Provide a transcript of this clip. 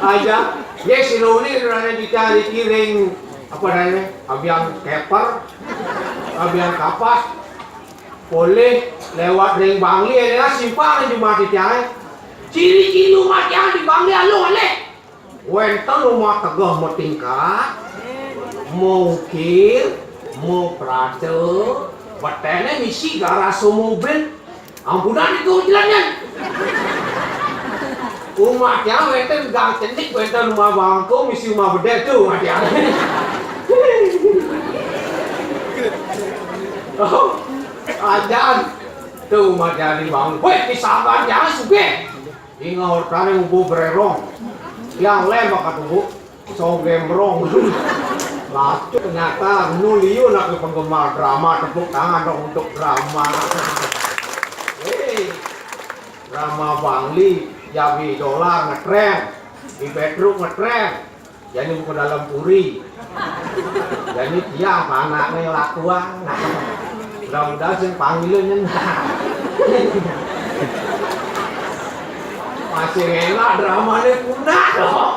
Aja, yes, si Roni udah dicari kiring apa namanya? Abiang keper, abiang kapas, boleh lewat ring Bangli, ya simpang di mati tiang. Ciri-ciri rumah tiang di Bangli alo ale. Wenten rumah tegah mau tingkat, mau ukir, mau prate, batene misi garaso mobil, ampunan itu jalannya. Rumahnya wenten gang cantik, wenten rumah bangko, misi rumah bedek tuh rumahnya. Oh, ajan tuh rumahnya di bang. Weh, pisahan jangan suge. Ingat hortane ngubu bererong. Yang lain bakal tunggu sogemrong. Lacu ternyata nuliu nak penggemar drama, tepuk tangan dong untuk drama. Hei, drama Bangli. Jawi dolar ngetrend, di bedroom ngetrend, jadi bukan dalam puri, jadi tiang anaknya lakuan, mudah-mudahan sih panggilannya masih enak dramanya punah dong.